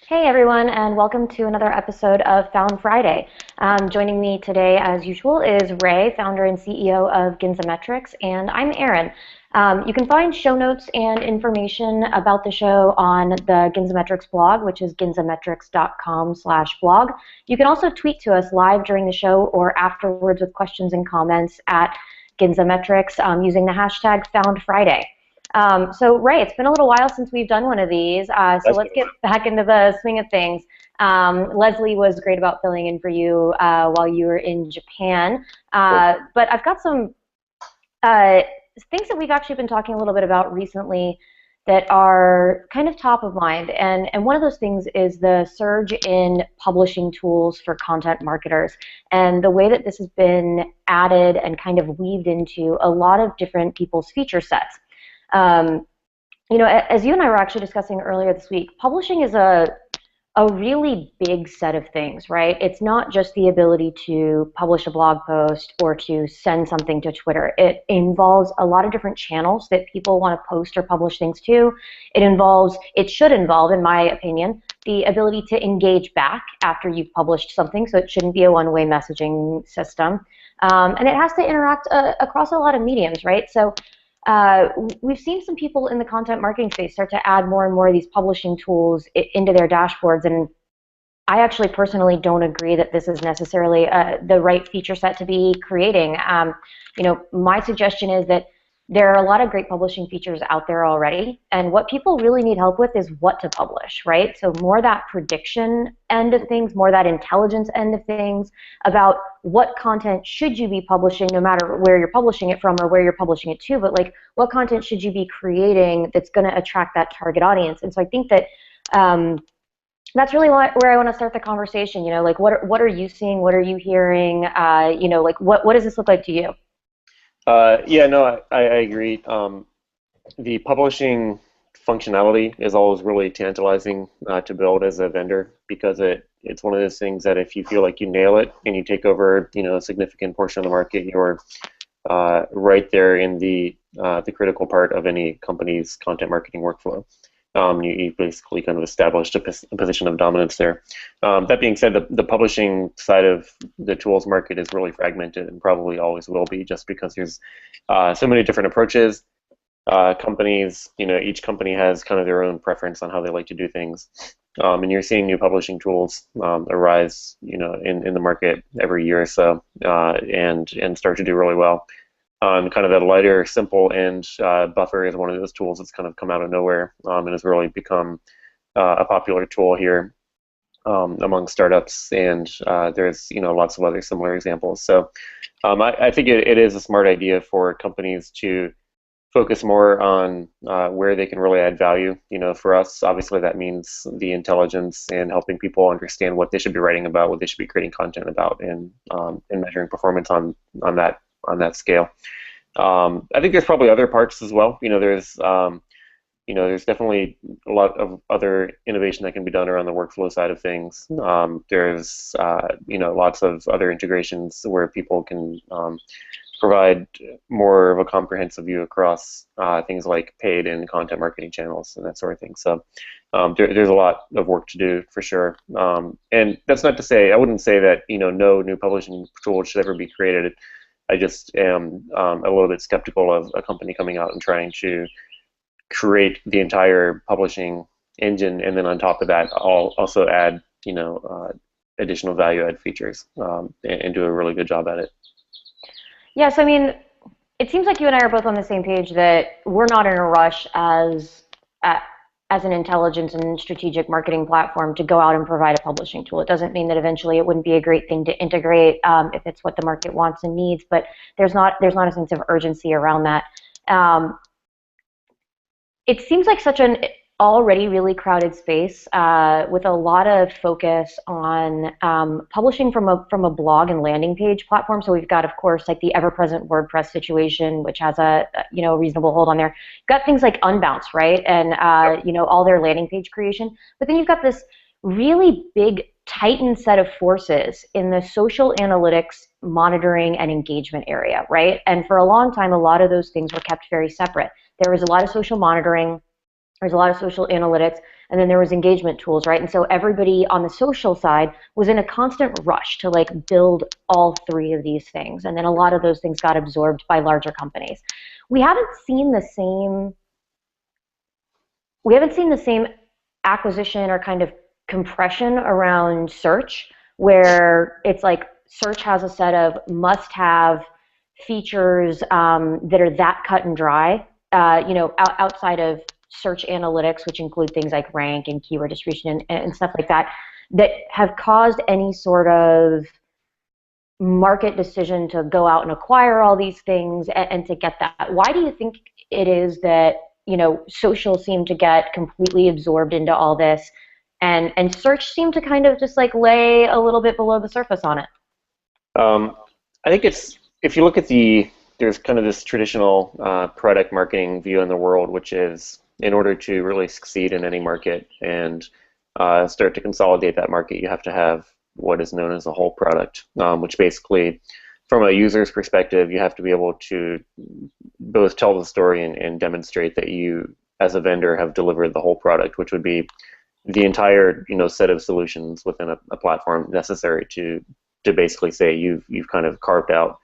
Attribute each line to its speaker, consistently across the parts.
Speaker 1: Hey everyone, and welcome to another episode of Found Friday. Joining me today, as usual, is Ray, founder and CEO of Ginzametrics, and I'm Erin. You can find show notes and information about the show on the Ginzametrics blog, which is ginzametrics.com/blog. You can also tweet to us live during the show or afterwards with questions and comments at Ginzametrics using the hashtag FoundFriday. So Ray, it's been a little while since we've done one of these, so let's get back into the swing of things. Leslie was great about filling in for you while you were in Japan, but I've got some things that we've actually been talking a little bit about recently that are kind of top of mind, and one of those things is the surge in publishing tools for content marketers, and the way that this has been added and kind of weaved into a lot of different people's feature sets. As you and I were actually discussing earlier this week, publishing is a really big set of things, right? It's not just the ability to publish a blog post or to send something to Twitter. It involves a lot of different channels that people want to post or publish things to. It should involve, in my opinion, the ability to engage back after you've published something, so it shouldn't be a one-way messaging system. And it has to interact across a lot of mediums, right? So we've seen some people in the content marketing space start to add more and more of these publishing tools into their dashboards, and I actually personally don't agree that this is necessarily the right feature set to be creating. My suggestion is that there are a lot of great publishing features out there already, and what people really need help with is what to publish, right? So more that prediction end of things, more that intelligence end of things about what content should you be publishing, no matter where you're publishing it from or where you're publishing it to, but like what content should you be creating that's going to attract that target audience. And so I think that that's really where I want to start the conversation. Like what are you seeing? What are you hearing? Like what does this look like to you?
Speaker 2: I agree. The publishing functionality is always really tantalizing to build as a vendor, because it's one of those things that if you feel like you nail it and you take over a significant portion of the market, you're right there in the critical part of any company's content marketing workflow. You basically kind of established a position of dominance there. That being said, the publishing side of the tools market is really fragmented and probably always will be, just because there's so many different approaches. Companies, each company has kind of their own preference on how they like to do things. And you're seeing new publishing tools arise, in the market every year or so, and start to do really well. Kind of that lighter, simple end, Buffer is one of those tools that's kind of come out of nowhere and has really become a popular tool here among startups, and there's lots of other similar examples. So I think it is a smart idea for companies to focus more on where they can really add value. For us, obviously that means the intelligence and helping people understand what they should be writing about, what they should be creating content about, and measuring performance on that scale. I think there's probably other parts as well. There's definitely a lot of other innovation that can be done around the workflow side of things. There's lots of other integrations where people can provide more of a comprehensive view across things like paid and content marketing channels and that sort of thing. So there's a lot of work to do for sure. And that's not to say, I wouldn't say that no new publishing tool should ever be created. I just am a little bit skeptical of a company coming out and trying to create the entire publishing engine, and then on top of that, I'll also add additional value-add features and do a really good job at it.
Speaker 1: Yes, I mean, it seems like you and I are both on the same page that we're not in a rush as an intelligence and strategic marketing platform to go out and provide a publishing tool. It doesn't mean that eventually it wouldn't be a great thing to integrate if it's what the market wants and needs, but there's not a sense of urgency around that. It seems like such an already really crowded space with a lot of focus on publishing from a blog and landing page platform. So we've got, of course, like the ever-present WordPress situation, which has a reasonable hold on there. You've got things like Unbounce, right, and all their landing page creation. But then you've got this really big tightened set of forces in the social analytics monitoring and engagement area, right? And for a long time, a lot of those things were kept very separate. There was a lot of social monitoring There's a lot of social analytics, and then there was engagement tools, right? And so everybody on the social side was in a constant rush to like build all three of these things. And then a lot of those things got absorbed by larger companies. We haven't seen the same we haven't seen the same acquisition or kind of compression around search, where it's like search has a set of must-have features that are that cut and dry. Outside of search analytics, which include things like rank and keyword distribution and stuff like that, that have caused any sort of market decision to go out and acquire all these things and to get that. Why do you think it is that social seemed to get completely absorbed into all this, and search seemed to kind of just like lay a little bit below the surface on it?
Speaker 2: I think it's if you look at there's kind of this traditional product marketing view in the world, which is in order to really succeed in any market and start to consolidate that market, you have to have what is known as a whole product, which basically, from a user's perspective, you have to be able to both tell the story and demonstrate that you, as a vendor, have delivered the whole product, which would be the entire set of solutions within a platform necessary to basically say you've kind of carved out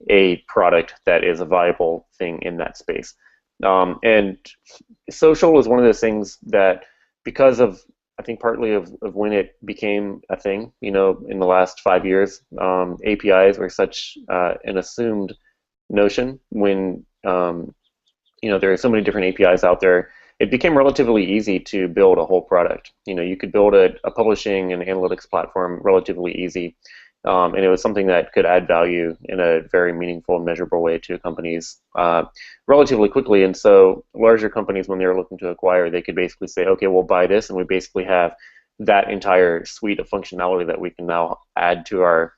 Speaker 2: a product that is a viable thing in that space. And social is one of those things that, because of, I think, partly of when it became a thing, in the last 5 years, APIs were such an assumed notion. When there are so many different APIs out there, it became relatively easy to build a whole product. You could build a publishing and analytics platform relatively easy. And it was something that could add value in a very meaningful and measurable way to companies relatively quickly. And so larger companies, when they were looking to acquire, they could basically say, okay, we'll buy this, and we basically have that entire suite of functionality that we can now add to our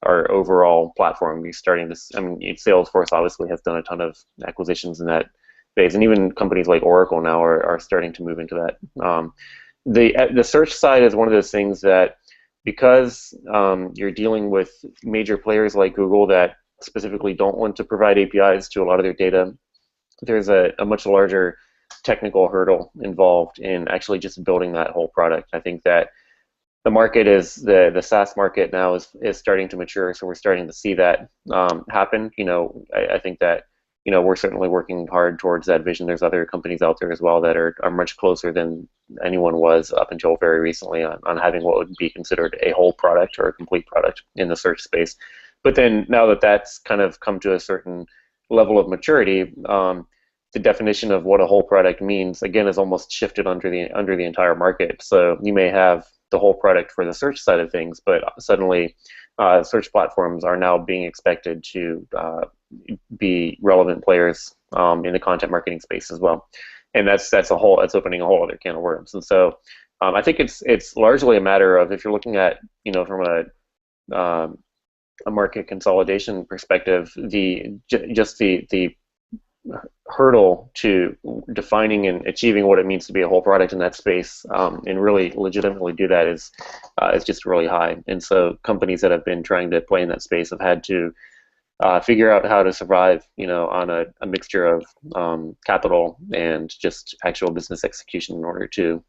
Speaker 2: overall platform. We're starting to, Salesforce obviously has done a ton of acquisitions in that phase, and even companies like Oracle now are starting to move into that. The search side is one of those things that, because you're dealing with major players like Google that specifically don't want to provide APIs to a lot of their data, there's a much larger technical hurdle involved in actually just building that whole product. I think that the market is, the SaaS market now is starting to mature, so we're starting to see that happen. I think that we're certainly working hard towards that vision. There's other companies out there as well that are much closer than anyone was up until very recently on having what would be considered a whole product or a complete product in the search space. But then now that that's kind of come to a certain level of maturity, the definition of what a whole product means, again, is almost shifted under the entire market. So you may have the whole product for the search side of things, but suddenly search platforms are now being expected to be relevant players in the content marketing space as well, and that's opening a whole other can of worms. And so I think it's largely a matter of, if you're looking at from a market consolidation perspective, the hurdle to defining and achieving what it means to be a whole product in that space and really legitimately do that is just really high. And so companies that have been trying to play in that space have had to figure out how to survive, on a mixture of capital and just actual business execution in order to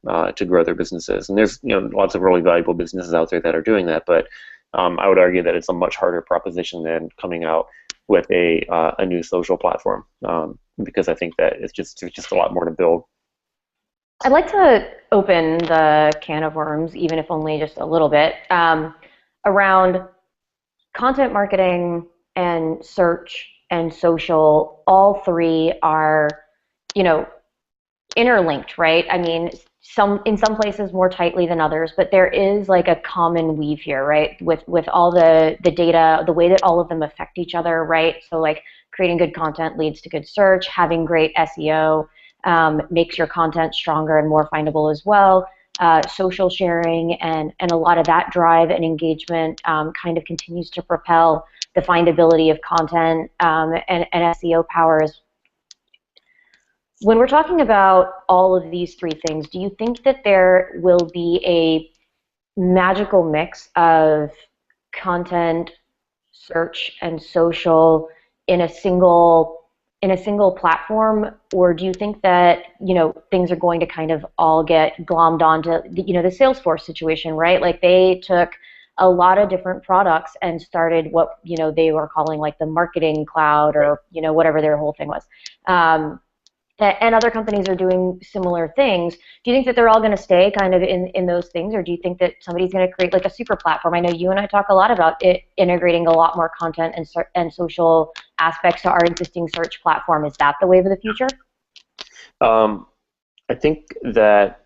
Speaker 2: grow their businesses. And there's lots of really valuable businesses out there that are doing that, but I would argue that it's a much harder proposition than coming out with a new social platform, because I think that there's just a lot more to build.
Speaker 1: I'd like to open the can of worms, even if only just a little bit, around content marketing and search and social. All three are, interlinked, right? I mean, in some places more tightly than others, but there is like a common weave here, right? With all the data, the way that all of them affect each other, right? So like creating good content leads to good search, having great SEO makes your content stronger and more findable as well. Social sharing and a lot of that drive and engagement kind of continues to propel the findability of content and SEO powers. When we're talking about all of these three things, do you think that there will be a magical mix of content, search, and social in a single in a single platform, or do you think that, things are going to kind of all get glommed onto, the Salesforce situation, right? Like they took a lot of different products and started what, they were calling like the marketing cloud
Speaker 2: Right.
Speaker 1: or, whatever their whole thing was. Um, and other companies are doing similar things. Do you think that they're all going to stay kind of in those things, or do you think that somebody's going to create like a super platform? I know you and I talk a lot about it integrating a lot more content and social aspects to our existing search platform. Is that the wave of the future?
Speaker 2: Um, I think that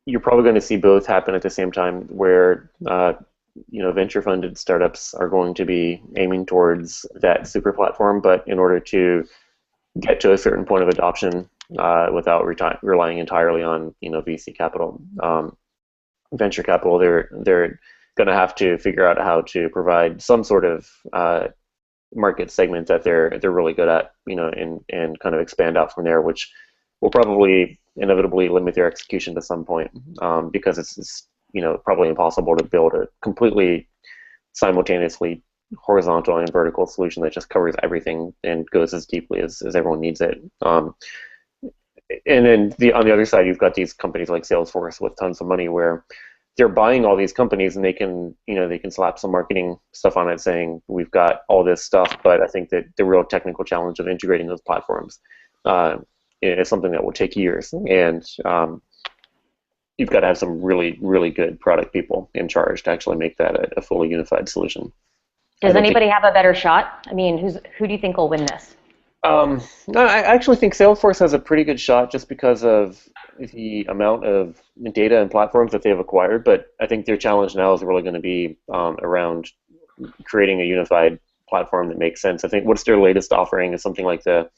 Speaker 2: you're probably going to see both happen at the same time, where venture-funded startups are going to be aiming towards that super platform, but in order to get to a certain point of adoption without relying entirely on VC capital, venture capital, they're going to have to figure out how to provide some sort of market segment that they're really good at, and kind of expand out from there, which will probably inevitably limit their execution to some point, because it's probably impossible to build a completely simultaneously horizontal and vertical solution that just covers everything and goes as deeply as everyone needs it. And then on the other side, you've got these companies like Salesforce with tons of money, where they're buying all these companies, and they can slap some marketing stuff on it saying we've got all this stuff. But I think that the real technical challenge of integrating those platforms is something that will take years, and you've got to have some really, really good product people in charge to actually make that a fully unified solution.
Speaker 1: Does anybody have a better shot? I mean, who do you think will win this?
Speaker 2: No, I actually think Salesforce has a pretty good shot just because of the amount of data and platforms that they've acquired. But I think their challenge now is really going to be around creating a unified platform that makes sense. I think what's their latest offering is something like the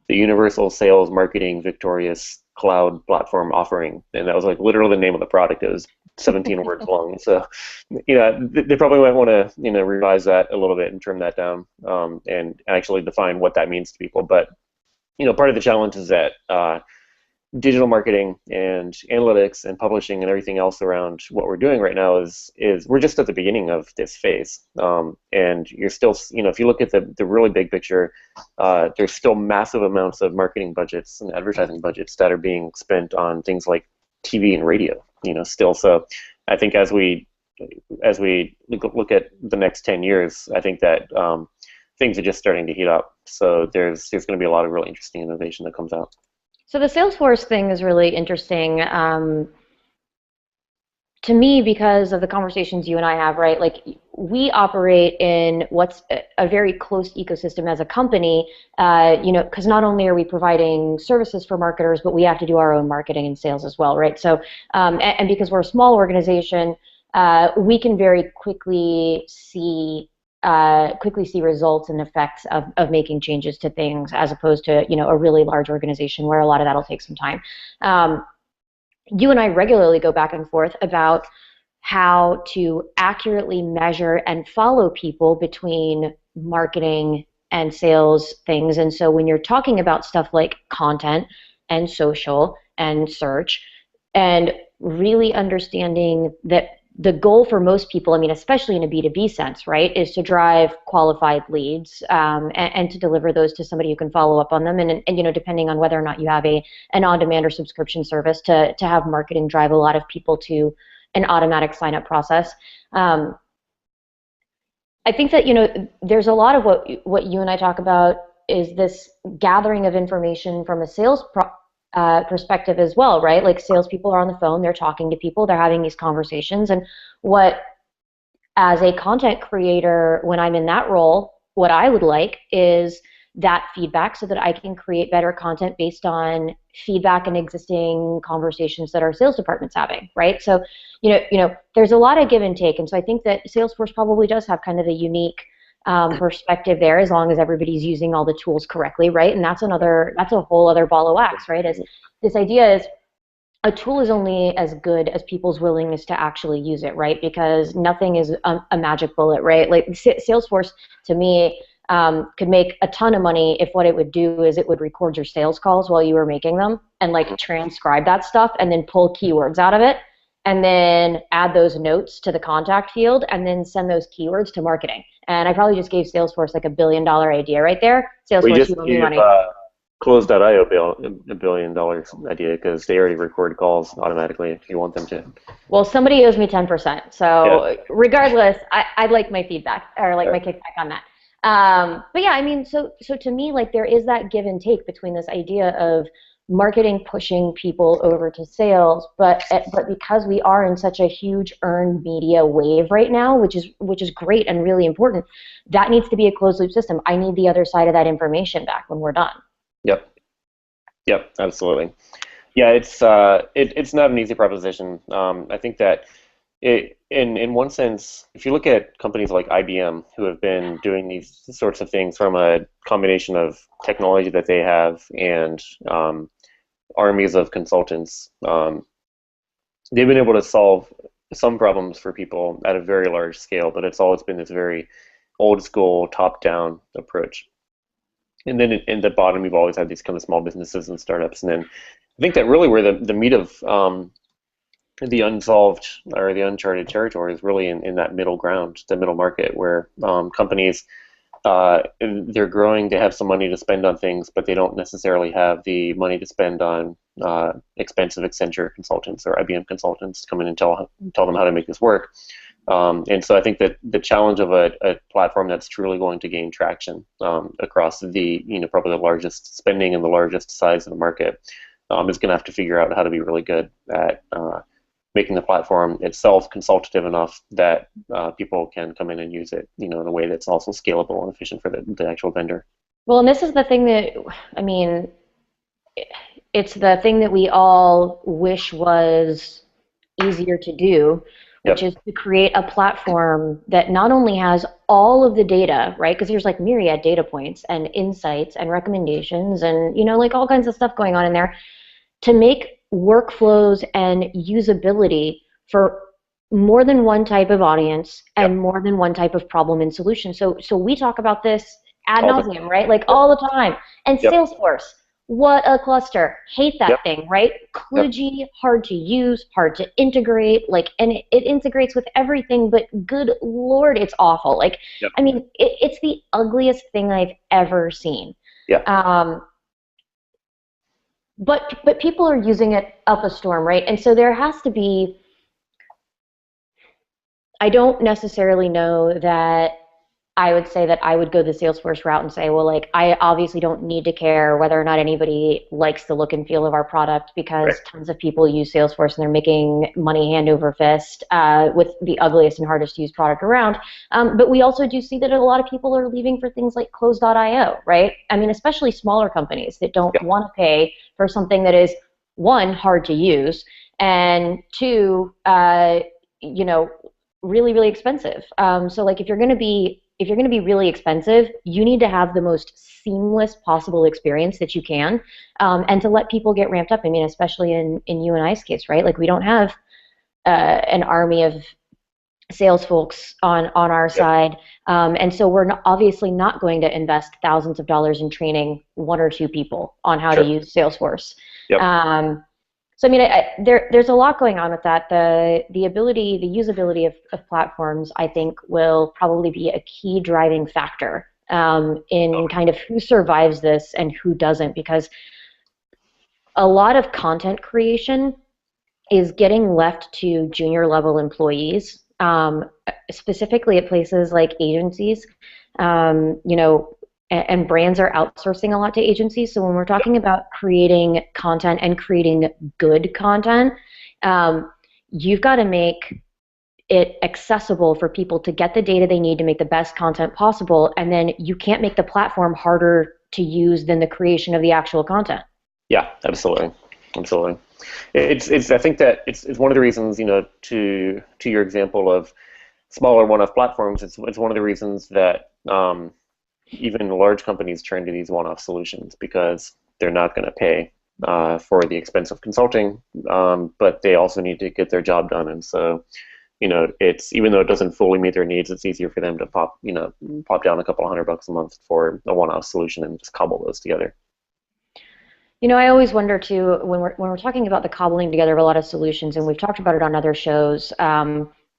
Speaker 2: Universal Sales Marketing Victorious Cloud Platform offering, and that was like literally the name of the product. It was 17 words long. So, they probably might want to, revise that a little bit and trim that down, and actually define what that means to people. But, part of the challenge is that digital marketing and analytics and publishing and everything else around what we're doing right now is we're just at the beginning of this phase, and you're still, if you look at the really big picture, there's still massive amounts of marketing budgets and advertising budgets that are being spent on things like TV and radio, still. So I think as we look at the next 10 years, I think that things are just starting to heat up. So there's going to be a lot of really interesting innovation that comes out.
Speaker 1: So the Salesforce thing is really interesting to me because of the conversations you and I have, right? Like we operate in what's a very close ecosystem as a company, because not only are we providing services for marketers, but we have to do our own marketing and sales as well, right? So, and because we're a small organization, we can very quickly see results and effects of making changes to things, as opposed to a really large organization where a lot of that'll take some time. You and I regularly go back and forth about how to accurately measure and follow people between marketing and sales things. And so when you're talking about stuff like content and social and search, and really understanding that the goal for most people, I mean, especially in a B2B sense, right, is to drive qualified leads, and to deliver those to somebody who can follow up on them. And depending on whether or not you have an on-demand or subscription service, to have marketing drive a lot of people to an automatic sign-up process. I think that, there's a lot of what you and I talk about is this gathering of information from a sales perspective as well, right? Like salespeople are on the phone, they're talking to people, they're having these conversations, and what, as a content creator, when I'm in that role, what I would like is that feedback so that I can create better content based on feedback and existing conversations that our sales department's having, right? So, there's a lot of give and take, and so I think that Salesforce probably does have kind of a unique perspective there, as long as everybody's using all the tools correctly, right? And that's a whole other ball of wax, right? As this idea is a tool is only as good as people's willingness to actually use it, right? Because nothing is a magic bullet, right? Like Salesforce, to me, could make a ton of money if what it would do is it would record your sales calls while you were making them and like transcribe that stuff and then pull keywords out of it and then add those notes to the contact field and then send those keywords to marketing. And I probably just gave Salesforce like $1 billion idea right there. Salesforce, you owe me money.
Speaker 2: Close.io a $1 billion idea because they already record calls automatically if you want them to.
Speaker 1: Well, somebody owes me 10%.
Speaker 2: Yeah.
Speaker 1: So regardless, I'd like my feedback or like
Speaker 2: All
Speaker 1: my
Speaker 2: right.
Speaker 1: kickback on that. But yeah, I mean, so to me, like there is that give and take between this idea of marketing pushing people over to sales, but because we are in such a huge earned media wave right now, which is great and really important, that needs to be a closed loop system. I need the other side of that information back when we're done.
Speaker 2: Yep. Yep. Absolutely. Yeah, it's not an easy proposition. I think that in one sense, if you look at companies like IBM who have been doing these sorts of things from a combination of technology that they have and armies of consultants, they've been able to solve some problems for people at a very large scale, but it's always been this very old school top-down approach. And then in the bottom, you've always had these kind of small businesses and startups. And then I think that really where the meat of the unsolved or the uncharted territory is really in that middle ground, the middle market, where companies they're growing, they have some money to spend on things, but they don't necessarily have the money to spend on expensive Accenture consultants or IBM consultants to come in and tell them how to make this work. And so I think that the challenge of a platform that's truly going to gain traction across the, probably the largest spending and the largest size of the market is going to have to figure out how to be really good at making the platform itself consultative enough that people can come in and use it, in a way that's also scalable and efficient for the actual vendor.
Speaker 1: Well, and this is the thing that, I mean, it's the thing that we all wish was easier to do, which
Speaker 2: Yep.
Speaker 1: is to create a platform that not only has all of the data, right? Because there's like myriad data points and insights and recommendations and, like all kinds of stuff going on in there to make workflows and usability for more than one type of audience
Speaker 2: Yep.
Speaker 1: and more than one type of problem and solution. So we talk about this ad
Speaker 2: All the
Speaker 1: nauseum, right? Like
Speaker 2: Yep.
Speaker 1: all the time. And
Speaker 2: Yep.
Speaker 1: Salesforce, what a cluster. Hate that
Speaker 2: Yep.
Speaker 1: thing, right?
Speaker 2: Yep.
Speaker 1: Kludgy, hard to use, hard to integrate, like, and it integrates with everything, but good Lord, it's awful. Like,
Speaker 2: Yep.
Speaker 1: I mean, it's the ugliest thing I've ever seen.
Speaker 2: Yeah.
Speaker 1: Um, but people are using it up a storm, right? And so there has to be, I don't necessarily know that I would say that I would go the Salesforce route and say, well, like, I obviously don't need to care whether or not anybody likes the look and feel of our product because
Speaker 2: Right.
Speaker 1: tons of people use Salesforce and they're making money hand over fist with the ugliest and hardest to use product around. But we also do see that a lot of people are leaving for things like Close.io, right? I mean, especially smaller companies that don't
Speaker 2: Yep.
Speaker 1: want to pay for something that is, one, hard to use, and two, you know, really, really expensive. So like if you're going to be really expensive, you need to have the most seamless possible experience that you can, and to let people get ramped up. I mean, especially in you and I's case, right? Like we don't have an army of sales folks on our
Speaker 2: Yep.
Speaker 1: side, and so we're obviously not going to invest thousands of dollars in training one or two people on how to
Speaker 2: Sure.
Speaker 1: use Salesforce.
Speaker 2: Yep.
Speaker 1: So I mean, there's a lot going on with that. The ability, the usability of platforms, I think, will probably be a key driving factor in kind of who survives this and who doesn't, because a lot of content creation is getting left to junior level employees, specifically at places like agencies. And brands are outsourcing a lot to agencies. So when we're talking about creating content and creating good content, you've got to make it accessible for people to get the data they need to make the best content possible. And then you can't make the platform harder to use than the creation of the actual content.
Speaker 2: Yeah. Absolutely. Absolutely. It's I think that it's one of the reasons, to your example of smaller one-off platforms, it's one of the reasons that even large companies turn to these one-off solutions because they're not going to pay for the expense of consulting, but they also need to get their job done. And so, it's even though it doesn't fully meet their needs, it's easier for them to pop down a couple $100 a month for a one-off solution and just cobble those together.
Speaker 1: I always wonder too when we're talking about the cobbling together of a lot of solutions, and we've talked about it on other shows.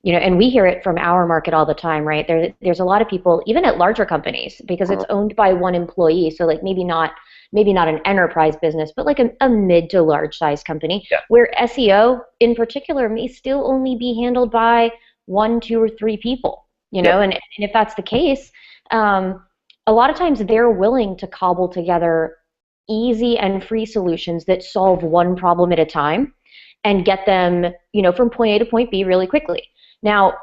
Speaker 1: And we hear it from our market all the time, right? There's a lot of people, even at larger companies, because it's owned by one employee. So like maybe not maybe not an enterprise business, but like a mid to large size company
Speaker 2: Yeah.
Speaker 1: where SEO in particular may still only be handled by one, two, or three people,
Speaker 2: Yep.
Speaker 1: and if that's the case, a lot of times they're willing to cobble together easy and free solutions that solve one problem at a time and get them, from point A to point B really quickly. Now,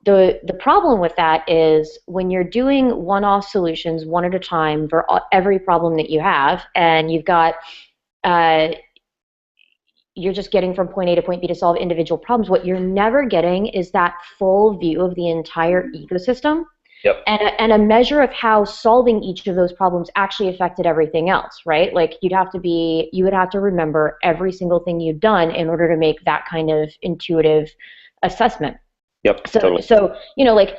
Speaker 1: the problem with that is when you're doing one-off solutions one at a time for every problem that you have, and uh, you're just getting from point A to point B to solve individual problems, what you're never getting is that full view of the entire ecosystem.
Speaker 2: Yep.
Speaker 1: And a measure of how solving each of those problems actually affected everything else, right? Like you would have to remember every single thing you've done in order to make that kind of intuitive assessment.
Speaker 2: Yep.
Speaker 1: So,
Speaker 2: Totally.
Speaker 1: like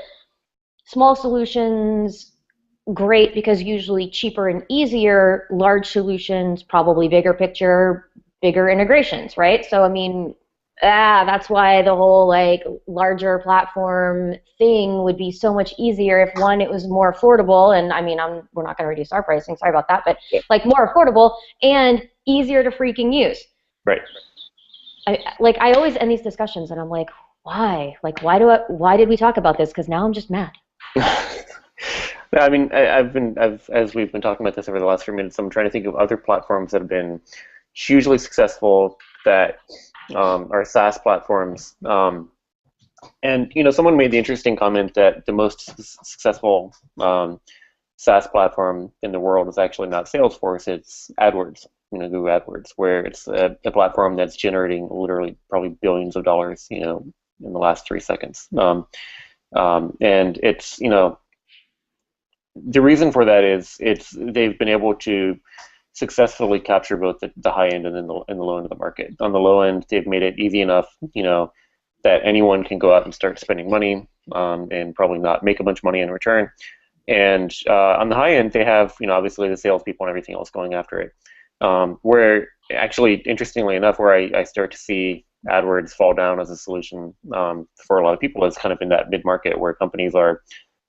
Speaker 1: small solutions, great because usually cheaper and easier. Large solutions, probably bigger picture, bigger integrations, right? So, I mean, that's why the whole like larger platform thing would be so much easier if one, it was more affordable, and I mean, we're not going to reduce our pricing, sorry about that, but
Speaker 2: Yeah.
Speaker 1: like more affordable and easier to freaking use.
Speaker 2: Right.
Speaker 1: I always end these discussions and I'm like, why? Like, why did we talk about this? Because now I'm just mad.
Speaker 2: I mean, as we've been talking about this over the last few minutes, I'm trying to think of other platforms that have been hugely successful that are SaaS platforms. And someone made the interesting comment that the most successful SaaS platform in the world is actually not Salesforce, it's AdWords, Google AdWords, where it's a platform that's generating literally probably billions of dollars, in the last 3 seconds. And it's, the reason for that is they've been able to successfully capture both the high end and then the low end of the market. On the low end, they've made it easy enough, that anyone can go out and start spending money and probably not make a bunch of money in return. And on the high end, they have, obviously the salespeople and everything else going after it. Where actually, interestingly enough, where I start to see AdWords fall down as a solution for a lot of people is kind of in that mid-market where companies are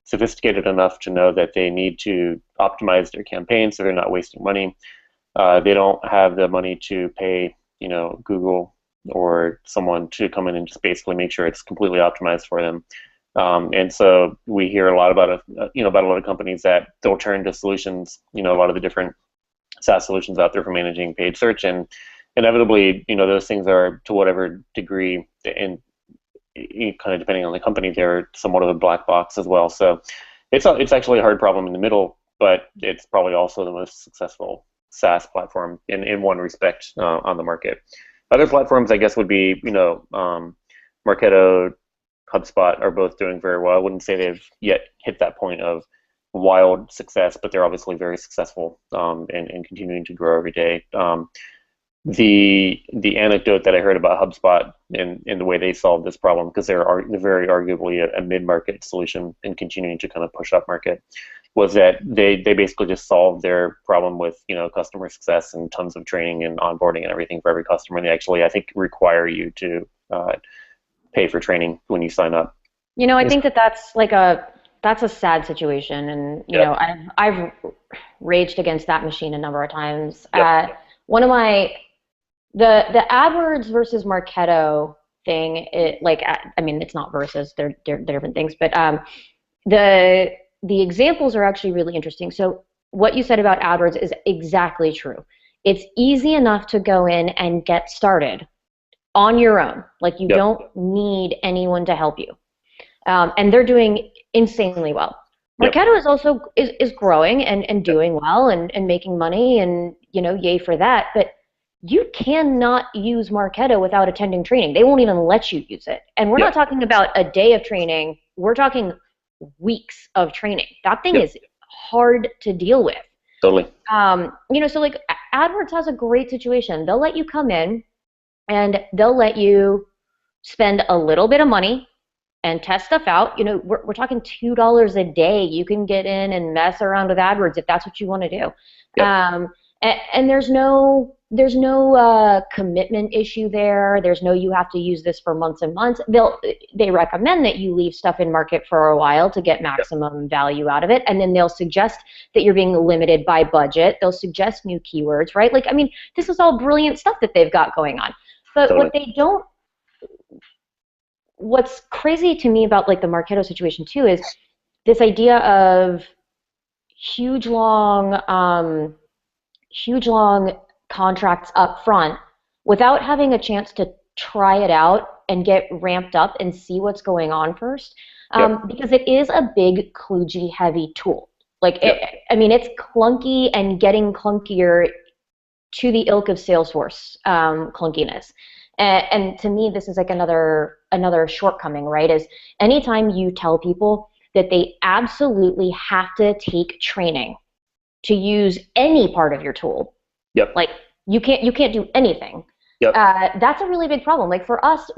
Speaker 2: sophisticated enough to know that they need to optimize their campaigns so they're not wasting money. They don't have the money to pay, Google or someone to come in and just basically make sure it's completely optimized for them. And so we hear a lot about about a lot of companies that they'll turn to solutions, a lot of the different SaaS solutions out there for managing paid search, and inevitably, those things are to whatever degree, and kind of depending on the company, they're somewhat of a black box as well. So it's actually a hard problem in the middle, but it's probably also the most successful SaaS platform in one respect on the market. Other platforms, I guess, would be Marketo, HubSpot are both doing very well. I wouldn't say they've yet hit that point of wild success, but they're obviously very successful and continuing to grow every day. The anecdote that I heard about HubSpot and the way they solved this problem, because they're very arguably a mid-market solution and continuing to kind of push up market, was that they basically just solved their problem with customer success and tons of training and onboarding and everything for every customer. And they actually, I think, require you to pay for training when you sign up.
Speaker 1: I think that's a sad situation, and I've raged against that machine a number of times.
Speaker 2: Yep.
Speaker 1: One of my the AdWords versus Marketo thing, it's not versus, they're different things, but the examples are actually really interesting. So what you said about AdWords is exactly true. It's easy enough to go in and get started on your own. Like you don't need anyone to help you. And they're doing insanely well. Marketo is also is growing and doing well and making money, and yay for that. But you cannot use Marketo without attending training. They won't even let you use it. And we're not talking about a day of training. We're talking weeks of training. That thing is hard to deal with.
Speaker 2: Totally.
Speaker 1: So like AdWords has a great situation. They'll let you come in and they'll let you spend a little bit of money and test stuff out. We're talking $2 a day. You can get in and mess around with AdWords if that's what you want to do. Yep. And there's no there's no commitment issue there. There's no you have to use this for months and months. They recommend that you leave stuff in market for a while to get maximum value out of it, and then they'll suggest that you're being limited by budget. They'll suggest new keywords, right? Like, I mean, this is all brilliant stuff that they've got going on. But
Speaker 2: Totally.
Speaker 1: what they don't, what's crazy to me about like the Marketo situation too is this idea of huge long contracts up front without having a chance to try it out and get ramped up and see what's going on first, because it is a big kludgy heavy tool. Like, I mean, it's clunky and getting clunkier to the ilk of Salesforce clunkiness. And to me, this is like another shortcoming, right? Is anytime you tell people that they absolutely have to take training to use any part of your tool, like you can't do anything. That's a really big problem. Like for us,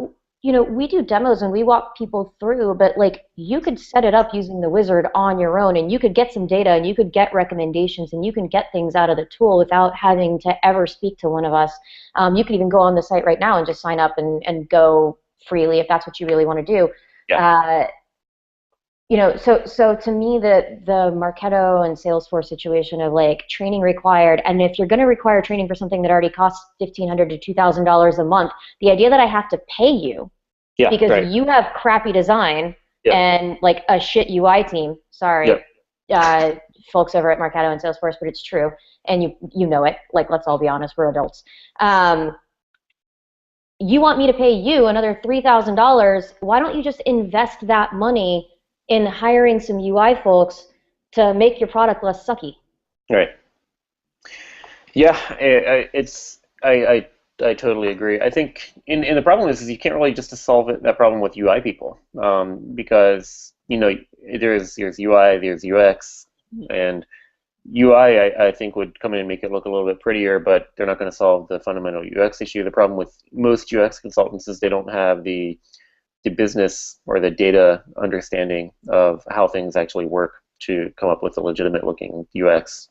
Speaker 1: you know, we do demos and we walk people through, but like you could set it up using the wizard on your own, and you could get some data and you could get recommendations and you can get things out of the tool without having to ever speak to one of us. You could even go on the site right now and just sign up and go freely if that's what you really want to do. You know, so to me, the Marketo and Salesforce situation of like training required, and if you're going to require training for something that already costs $1,500 to $2,000 a month, the idea that I have to pay you because you have crappy design and like a shit UI team. Sorry, folks over at Marketo and Salesforce, but it's true, and you know it. Like, let's all be honest, we're adults. You want me to pay you another $3,000? Why don't you just invest that money in hiring some UI folks to make your product less sucky?
Speaker 2: Right. Yeah, I totally agree. I think and the problem is you can't really just solve that problem with UI people, because you know there's UI, there's UX, and UI I think would come in and make it look a little bit prettier, but they're not going to solve the fundamental UX issue. The problem with most UX consultants is they don't have the business or the data understanding of how things actually work to come up with a legitimate looking UX.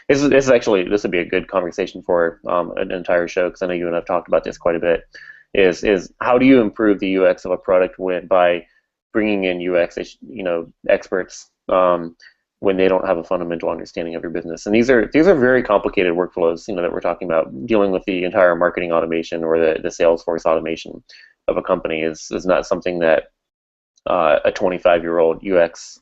Speaker 2: This would be a good conversation for an entire show, because I know you and I've talked about this quite a bit. Is how do you improve the UX of a product by bringing in UX experts when they don't have a fundamental understanding of your business? And these are very complicated workflows that we're talking about. Dealing with the entire marketing automation or the Salesforce automation of a company is not something that a 25-year-old UX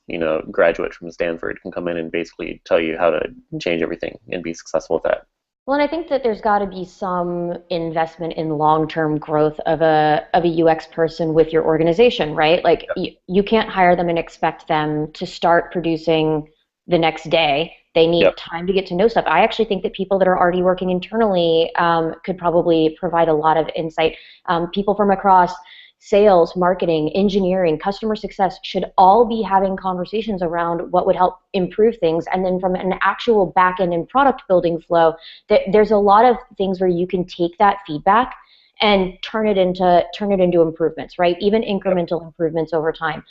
Speaker 2: graduate from Stanford can come in and basically tell you how to change everything and be successful with that.
Speaker 1: Well, and I think that there's got to be some investment in long-term growth of a UX person with your organization, right? Like you can't hire them and expect them to start producing the next day. They need time to get to know stuff. I actually think that people that are already working internally could probably provide a lot of insight. People from across sales, marketing, engineering, customer success should all be having conversations around what would help improve things. And then from an actual back-end and product building flow, there's a lot of things where you can take that feedback and turn it into improvements, right? Even incremental improvements over time.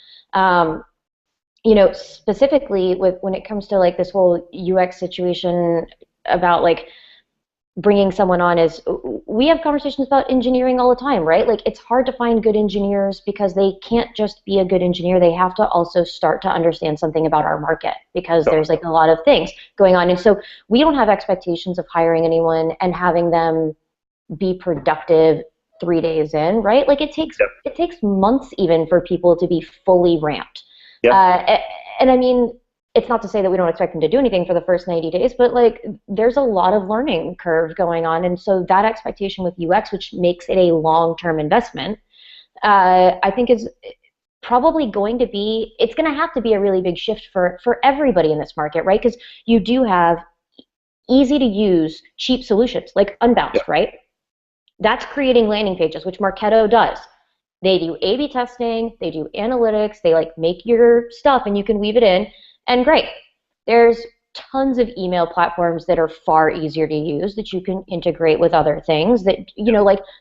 Speaker 1: Specifically when it comes to like this whole UX situation about like bringing someone on, is we have conversations about engineering all the time, right? Like it's hard to find good engineers because they can't just be a good engineer. They have to also start to understand something about our market, because there's like a lot of things going on. And so we don't have expectations of hiring anyone and having them be productive 3 days in, right? Like it takes months even for people to be fully ramped. And I mean, it's not to say that we don't expect them to do anything for the first 90 days, but like there's a lot of learning curve going on. And so that expectation with UX, which makes it a long-term investment, I think is probably going to be, it's going to have to be a really big shift for everybody in this market, right? Because you do have easy to use, cheap solutions like Unbounce, right? That's creating landing pages, which Marketo does. They do A/B testing, they do analytics, they like make your stuff and you can weave it in. And great, there's tons of email platforms that are far easier to use that you can integrate with other things that,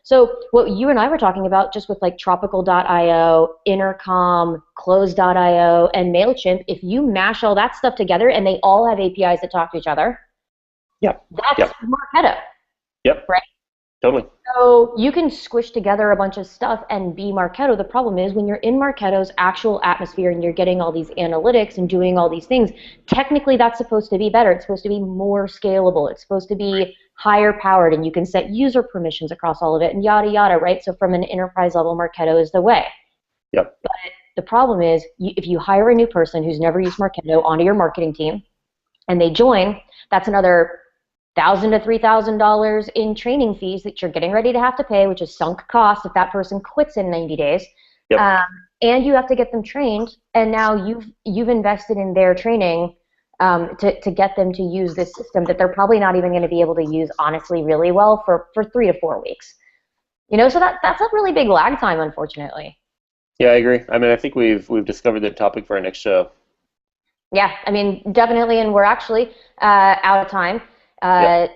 Speaker 1: so what you and I were talking about just with like tropical.io, Intercom, close.io, and MailChimp, if you mash all that stuff together and they all have APIs that talk to each other, that's Marketo.
Speaker 2: Yep. Totally.
Speaker 1: So you can squish together a bunch of stuff and be Marketo. The problem is when you're in Marketo's actual atmosphere and you're getting all these analytics and doing all these things, technically that's supposed to be better. It's supposed to be more scalable. It's supposed to be higher powered and you can set user permissions across all of it and yada yada, right? So from an enterprise level, Marketo is the way.
Speaker 2: Yep.
Speaker 1: But the problem is if you hire a new person who's never used Marketo onto your marketing team and they join, that's another $1,000 to $3,000 in training fees that you're getting ready to have to pay, which is sunk cost if that person quits in 90 days.
Speaker 2: Yep.
Speaker 1: And you have to get them trained, and now you've invested in their training to get them to use this system that they're probably not even going to be able to use honestly really well for 3 to 4 weeks. So that's a really big lag time, unfortunately.
Speaker 2: Yeah, I agree. I mean, I think we've discovered the topic for our next show.
Speaker 1: Yeah, I mean, definitely, and we're actually out of time.
Speaker 2: Yep.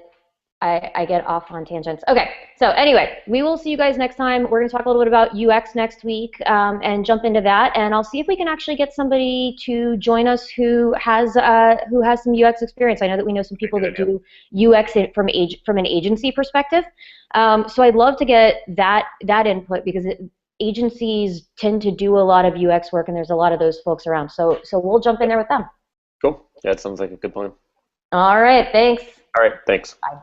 Speaker 1: I get off on tangents. Okay, so anyway, we will see you guys next time. We're going to talk a little bit about UX next week and jump into that, and I'll see if we can actually get somebody to join us who has some UX experience. I know that we know some people that do UX from an agency perspective, so I'd love to get that input because agencies tend to do a lot of UX work, and there's a lot of those folks around. So we'll jump in there with them.
Speaker 2: Cool. Yeah, it sounds like a good plan.
Speaker 1: All right, thanks.
Speaker 2: All right, thanks.
Speaker 1: Bye.